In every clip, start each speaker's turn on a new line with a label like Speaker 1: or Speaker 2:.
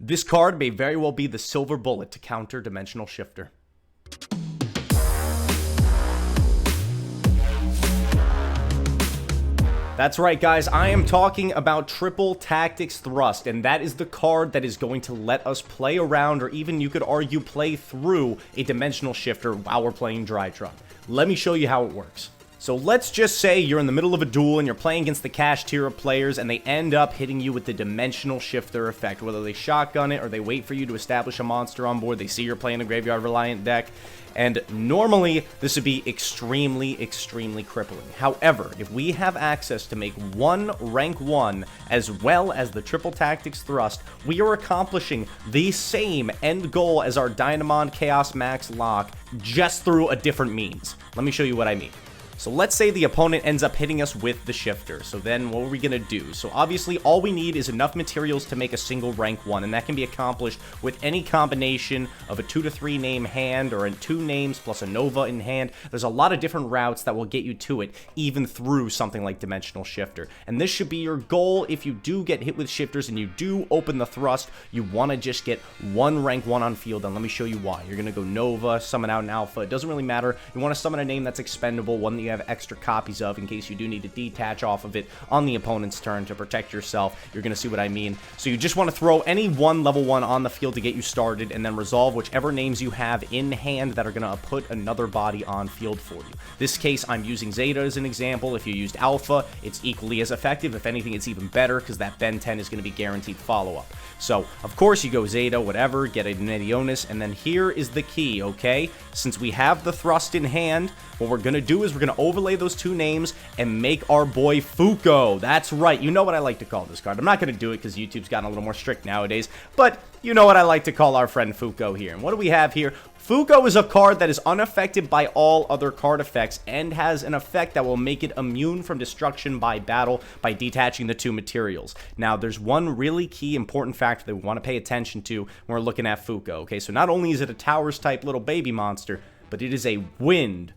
Speaker 1: This card may very well be the silver bullet to counter Dimensional Shifter. That's right, guys, I am talking about Triple Tactics Thrust, and that is the card that is going to let us play around, or even you could argue play through, a Dimensional Shifter while we're playing DRYTRON. Let me show you how it works. So let's just say you're in the middle of a duel and you're playing against the cash tier of players and they end up hitting you with the Dimensional Shifter effect. Whether they shotgun it or they wait for you to establish a monster on board, they see you're playing a Graveyard Reliant deck. And normally, this would be extremely crippling. However, if we have access to make one rank 1 as well as the Triple Tactics Thrust, we are accomplishing the same end goal as our Dynamon Chaos Max lock, just through a different means. Let me show you what I mean. So let's say the opponent ends up hitting us with the shifter. So then what are we going to do? So obviously all we need is enough materials to make a single rank 1, and that can be accomplished with any combination of a 2 to 3 name hand or in 2 names plus a Nova in hand. There's a lot of different routes that will get you to it, even through something like Dimensional Shifter. And this should be your goal. If you do get hit with shifters and you do open the thrust, you want to just get one rank 1 on field, and let me show you why. You're going to go Nova, summon out an Alpha. It doesn't really matter. You want to summon a name that's expendable, one that you have extra copies of in case you do need to detach off of it on the opponent's turn to protect yourself. You're going to see what I mean. So you just want to throw any one level 1 on the field to get you started, and then resolve whichever names you have in hand that are going to put another body on field for you. This case, I'm using Zeta as an example. If you used Alpha, it's equally as effective. If anything, it's even better because that Ben 10 is going to be guaranteed follow-up. So, of course, you go Zeta, whatever, get a Netionis, and then here is the key, okay? Since we have the thrust in hand, what we're going to do is we're going to overlay those 2 names and make our boy Fuko. That's right. You know what I like to call this card. I'm not going to do it because YouTube's gotten a little more strict nowadays, but you know what I like to call our friend Fuko here. And what do we have here? Fuko is a card that is unaffected by all other card effects and has an effect that will make it immune from destruction by battle by detaching the 2 materials. Now, there's one really key important factor that we want to pay attention to when we're looking at Fuko, okay? So not only is it a Towers-type little baby monster, but it is a winged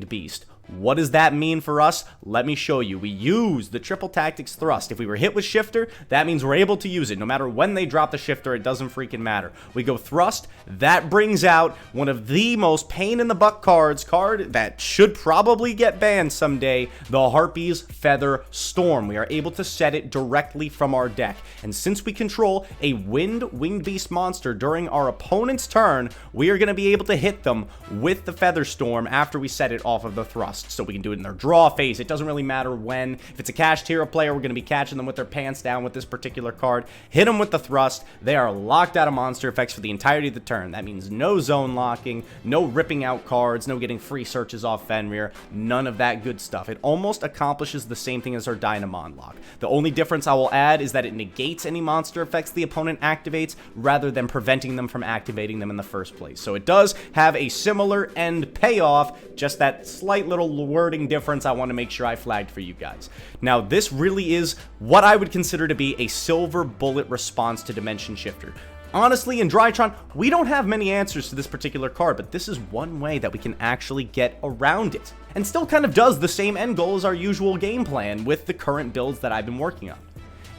Speaker 1: beast. What does that mean for us? Let me show you. We use the Triple Tactics Thrust. If we were hit with Shifter, that means we're able to use it. No matter when they drop the Shifter, it doesn't freaking matter. We go Thrust. That brings out one of the most pain-in-the-butt cards, that should probably get banned someday, the Harpy's Feather Storm. We are able to set it directly from our deck. And since we control a winged beast monster during our opponent's turn, we are going to be able to hit them with the Feather Storm after we set it off of the Thrust. So we can do it in their draw phase. It doesn't really matter when. If it's a cash tier player, we're going to be catching them with their pants down with this particular card. Hit them with the thrust. They are locked out of monster effects for the entirety of the turn. That means no zone locking, no ripping out cards, no getting free searches off Fenrir, none of that good stuff. It almost accomplishes the same thing as our Dynamon lock. The only difference I will add is that it negates any monster effects the opponent activates rather than preventing them from activating them in the first place. So it does have a similar end payoff, just that slight little wording difference I want to make sure I flagged for you guys. Now, this really is what I would consider to be a silver bullet response to Dimension Shifter. Honestly, in DRYTRON, we don't have many answers to this particular card, but this is one way that we can actually get around it, and still kind of does the same end goal as our usual game plan with the current builds that I've been working on.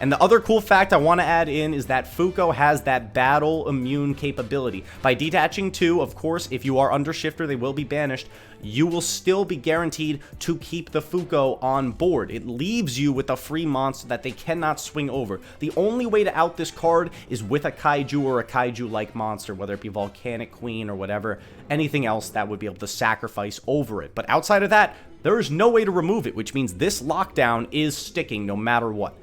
Speaker 1: And the other cool fact I want to add in is that Fuko has that battle immune capability. By detaching 2, of course, if you are under Shifter, they will be banished. You will still be guaranteed to keep the Fuko on board. It leaves you with a free monster that they cannot swing over. The only way to out this card is with a Kaiju or a Kaiju-like monster, whether it be Volcanic Queen or whatever, anything else that would be able to sacrifice over it. But outside of that, there is no way to remove it, which means this lockdown is sticking no matter what.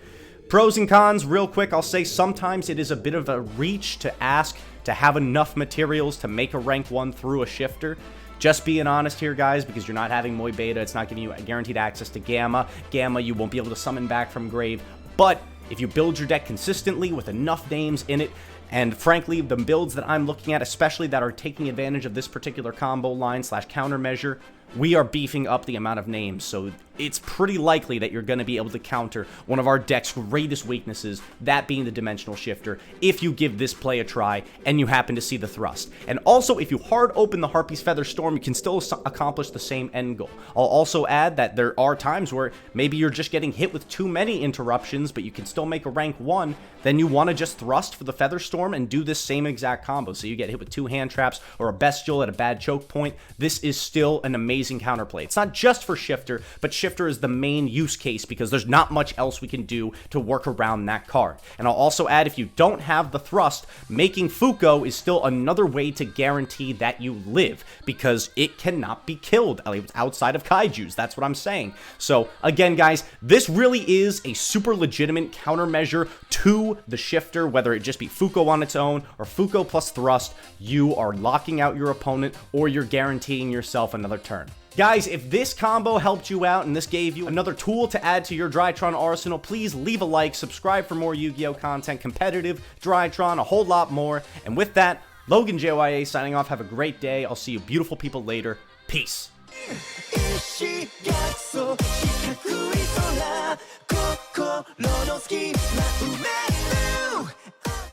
Speaker 1: Pros and cons, real quick, I'll say sometimes it is a bit of a reach to ask to have enough materials to make a rank 1 through a shifter. Just being honest here, guys, because you're not having Moy Beta, it's not giving you guaranteed access to Gamma. Gamma, you won't be able to summon back from Grave. But if you build your deck consistently with enough names in it, and frankly, the builds that I'm looking at, especially that are taking advantage of this particular combo line / countermeasure, we are beefing up the amount of names. So it's pretty likely that you're going to be able to counter one of our deck's greatest weaknesses, that being the Dimensional Shifter, if you give this play a try and you happen to see the thrust. And also, if you hard open the Harpy's Feather Storm, you can still accomplish the same end goal. I'll also add that there are times where maybe you're just getting hit with too many interruptions, but you can still make a rank 1, then you want to just thrust for the Feather Storm and do this same exact combo. So you get hit with 2 hand traps or a Bestial at a bad choke point. This is still an amazing counterplay. It's not just for Shifter, but Shifter is the main use case because there's not much else we can do to work around that card. And I'll also add, if you don't have the thrust, making Fuko is still another way to guarantee that you live, because it cannot be killed outside of Kaijus. That's what I'm saying. So again, guys, this really is a super legitimate countermeasure to the Shifter, whether it just be Fuko on its own or Fuko plus thrust. You are locking out your opponent or you're guaranteeing yourself another turn. Guys, if this combo helped you out and this gave you another tool to add to your DRYTRON arsenal, please leave a like, subscribe for more Yu-Gi-Oh content, competitive, DRYTRON, a whole lot more. And with that, Logan JYA signing off. Have a great day. I'll see you beautiful people later. Peace.